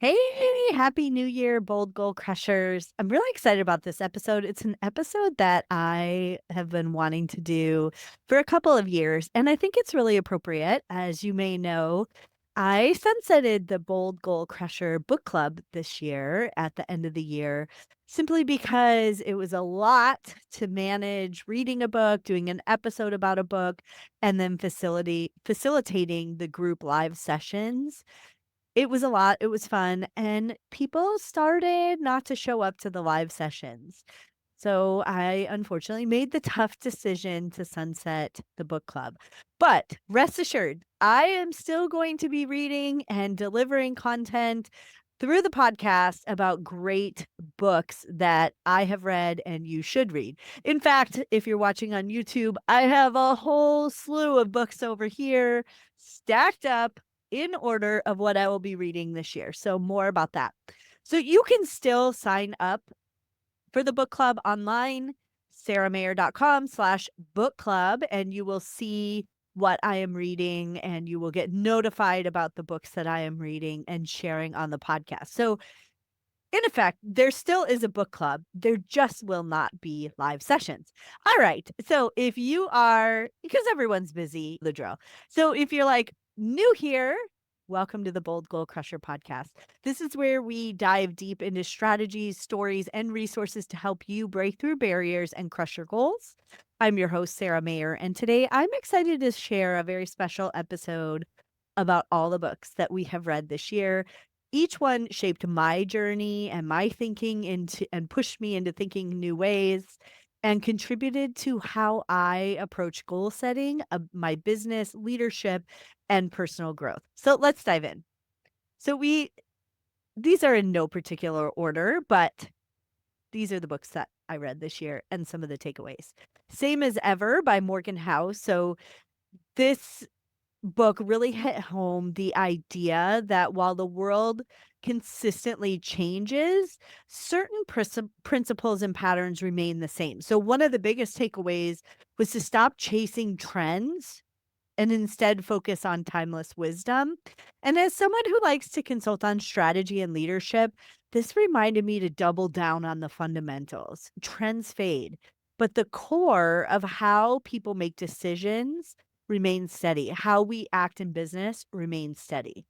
Hey, happy new year, bold goal crushers. I'm really excited about this episode. It's an episode that I have been wanting to do for a couple of years, and I think it's really appropriate. As you may know, I sunsetted the Bold Goal Crusher book club this year at the end of the year, simply because it was a lot to manage reading a book, doing an episode about a book, and then facilitating the group live sessions. It was a lot, it was fun, and people started not to show up to the live sessions. So I unfortunately made the tough decision to sunset the book club. But rest assured, I am still going to be reading and delivering content through the podcast about great books that I have read and you should read. In fact, if you're watching on YouTube, I have a whole slew of books over here stacked up in order of what I will be reading this year. So more about that. So you can still sign up for the book club online, saramayer.com/book club, and you will see what I am reading and you will get notified about the books that I am reading and sharing on the podcast. So in effect, there still is a book club. There just will not be live sessions. All right. So if you are, because everyone's busy, the drill. So if you're like new here, welcome to the Bold Goal Crusher podcast. This is where we dive deep into strategies, stories, and resources to help you break through barriers and crush your goals. I'm your host, Sara Mayer, and today I'm excited to share a very special episode about all the books that we have read this year. Each one shaped my journey and my thinking into and pushed me into thinking new ways and contributed to how I approach goal setting, my business, leadership, and personal growth. So let's dive in. So these are in no particular order, but these are the books that I read this year and some of the takeaways. Same as Ever by Morgan Howe. So this book really hit home the idea that while the world consistently changes, certain principles and patterns remain the same. So, one of the biggest takeaways was to stop chasing trends and instead focus on timeless wisdom. And as someone who likes to consult on strategy and leadership, this reminded me to double down on the fundamentals. Trends fade, but the core of how people make decisions remains steady. How we act in business remains steady.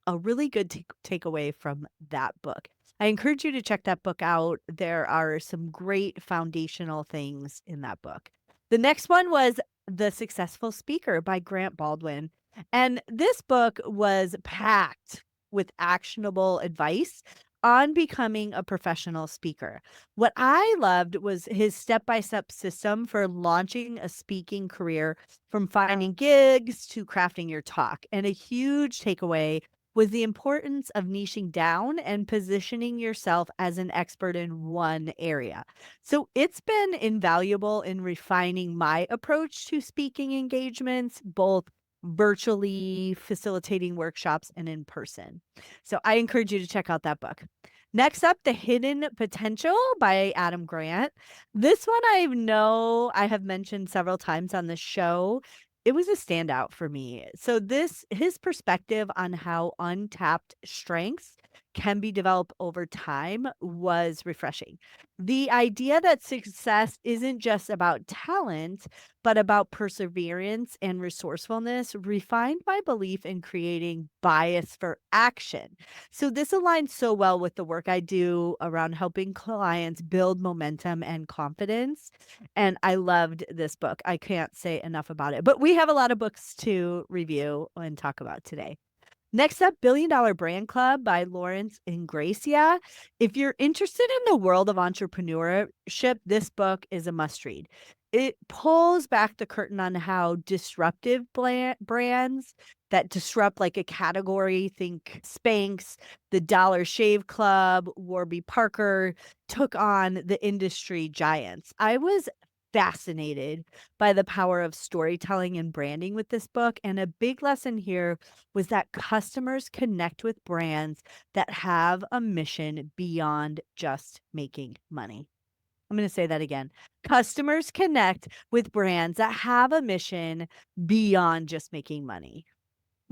A really good takeaway from that book. I encourage you to check that book out. There are some great foundational things in that book. The next one was The Successful Speaker by Grant Baldwin. And this book was packed with actionable advice on becoming a professional speaker. What I loved was his step-by-step system for launching a speaking career, from finding gigs to crafting your talk. And a huge takeaway was the importance of niching down and positioning yourself as an expert in one area. So it's been invaluable in refining my approach to speaking engagements, both virtually facilitating workshops and in person. So I encourage you to check out that book. Next up, The Hidden Potential by Adam Grant. This one I know I have mentioned several times on the show. It was a standout for me. So his perspective on how untapped strengths can be developed over time was refreshing. The idea that success isn't just about talent, but about perseverance and resourcefulness refined my belief in creating bias for action. So this aligns so well with the work I do around helping clients build momentum and confidence. And I loved this book. I can't say enough about it. But we have a lot of books to review and talk about today. Next up, Billion Dollar Brand Club by Lawrence Ingrassia. If you're interested in the world of entrepreneurship, this book is a must read. It pulls back the curtain on how disruptive brands that disrupt like a category, think Spanx, the Dollar Shave Club, Warby Parker, took on the industry giants. I was fascinated by the power of storytelling and branding with this book. And a big lesson here was that customers connect with brands that have a mission beyond just making money. I'm going to say that again. Customers connect with brands that have a mission beyond just making money.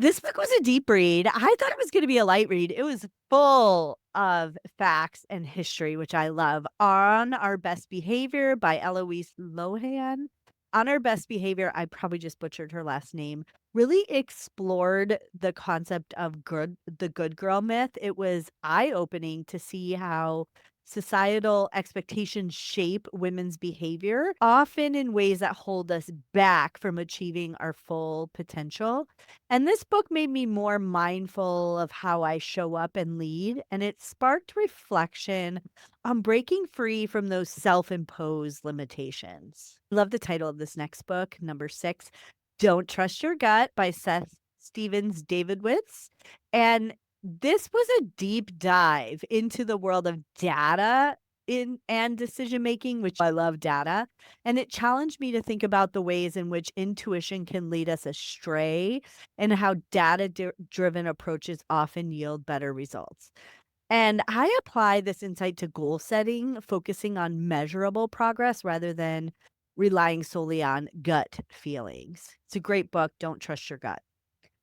This book was a deep read. I thought it was gonna be a light read. It was full of facts and history, which I love. On Our Best Behavior by Eloise Loehnen. On Our Best Behavior, I probably just butchered her last name, really explored the concept of the good girl myth. It was eye-opening to see how societal expectations shape women's behavior, often in ways that hold us back from achieving our full potential. And this book made me more mindful of how I show up and lead, and it sparked reflection on breaking free from those self imposed limitations. Love the title of this next book, number 6, Don't Trust Your Gut by Seth Stephens-Davidowitz. And this was a deep dive into the world of data in and decision making, which I love data. And it challenged me to think about the ways in which intuition can lead us astray and how driven approaches often yield better results. And I apply this insight to goal setting, focusing on measurable progress rather than relying solely on gut feelings. It's a great book. Don't trust your gut.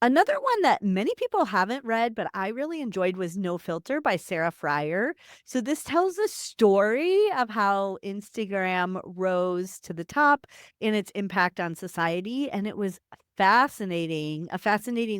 Another one that many people haven't read, but I really enjoyed was No Filter by Sara Frier. So this tells the story of how Instagram rose to the top in its impact on society. And it was a fascinating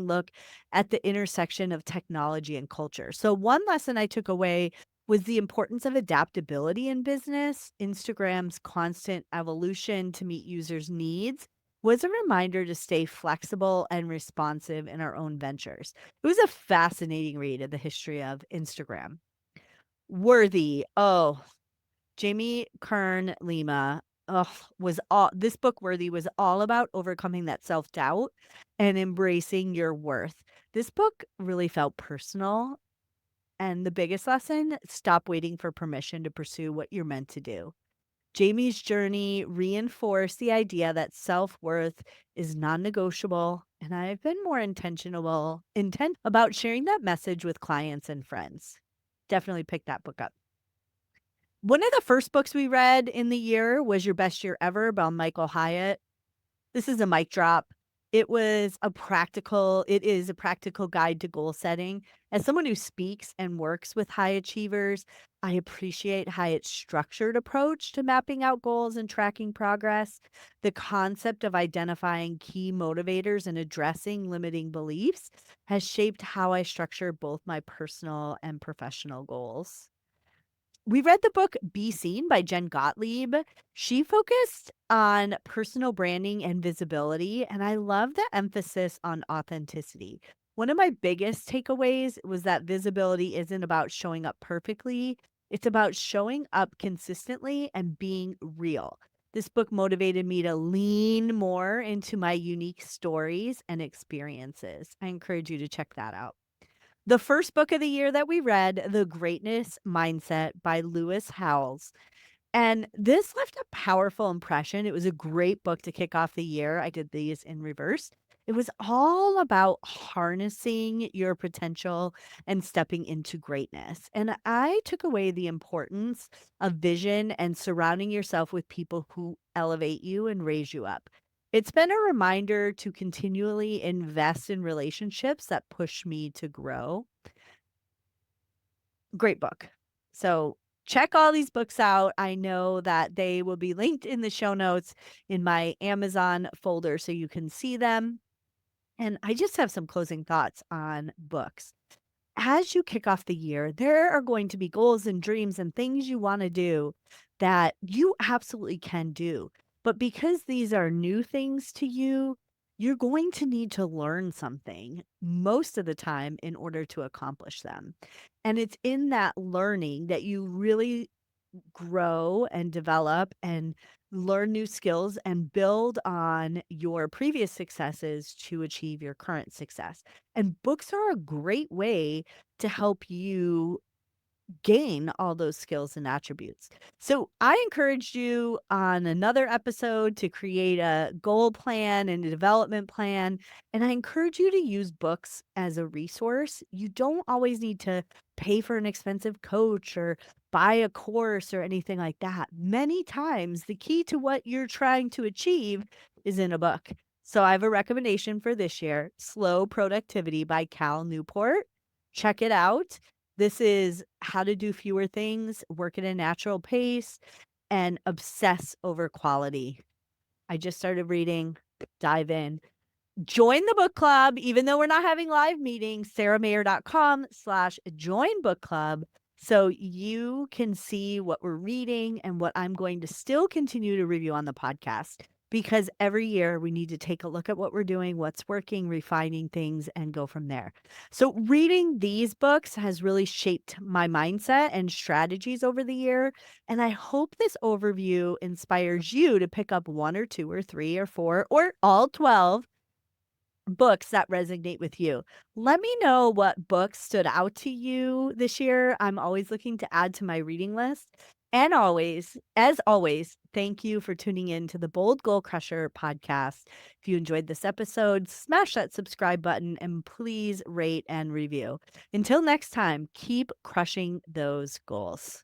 look at the intersection of technology and culture. So one lesson I took away was the importance of adaptability in business. Instagram's constant evolution to meet users' needs was a reminder to stay flexible and responsive in our own ventures. It was a fascinating read of the history of Instagram. Worthy. Oh, Jamie Kern Lima. Oh, was all this book Worthy was all about overcoming that self-doubt and embracing your worth. This book really felt personal. And the biggest lesson, stop waiting for permission to pursue what you're meant to do. Jamie's journey reinforced the idea that self-worth is non-negotiable, and I've been more intent about sharing that message with clients and friends. Definitely pick that book up. One of the first books we read in the year was Your Best Year Ever by Michael Hyatt. This is a mic drop. It is a practical guide to goal setting. As someone who speaks and works with high achievers, I appreciate Hyatt's structured approach to mapping out goals and tracking progress. The concept of identifying key motivators and addressing limiting beliefs has shaped how I structure both my personal and professional goals. We read the book Be Seen by Jen Gottlieb. She focused on personal branding and visibility, and I love the emphasis on authenticity. One of my biggest takeaways was that visibility isn't about showing up perfectly, it's about showing up consistently and being real. This book motivated me to lean more into my unique stories and experiences. I encourage you to check that out. The first book of the year that we read, The Greatness Mindset by Lewis Howells. And this left a powerful impression. It was a great book to kick off the year. I did these in reverse. It was all about harnessing your potential and stepping into greatness. And I took away the importance of vision and surrounding yourself with people who elevate you and raise you up. It's been a reminder to continually invest in relationships that push me to grow. Great book. So check all these books out. I know that they will be linked in the show notes in my Amazon folder so you can see them. And I just have some closing thoughts on books. As you kick off the year, there are going to be goals and dreams and things you want to do that you absolutely can do. But because these are new things to you, you're going to need to learn something most of the time in order to accomplish them. And it's in that learning that you really grow and develop and learn new skills and build on your previous successes to achieve your current success. And books are a great way to help you gain all those skills and attributes. So I encourage you on another episode to create a goal plan and a development plan. And I encourage you to use books as a resource. You don't always need to pay for an expensive coach or buy a course or anything like that. Many times the key to what you're trying to achieve is in a book. So I have a recommendation for this year, Slow Productivity by Cal Newport. Check it out. This is how to do fewer things, work at a natural pace, and obsess over quality. I just started reading. Dive in. Join the book club, even though we're not having live meetings, saramayer.com/join book club. So you can see what we're reading and what I'm going to still continue to review on the podcast. Because every year we need to take a look at what we're doing, what's working, refining things, and go from there. So reading these books has really shaped my mindset and strategies over the year. And I hope this overview inspires you to pick up 1 or 2 or 3 or 4 or all 12 books that resonate with you. Let me know what books stood out to you this year. I'm always looking to add to my reading list. And as always, thank you for tuning in to the Bold Goal Crusher podcast. If you enjoyed this episode, smash that subscribe button and please rate and review. Until next time, keep crushing those goals.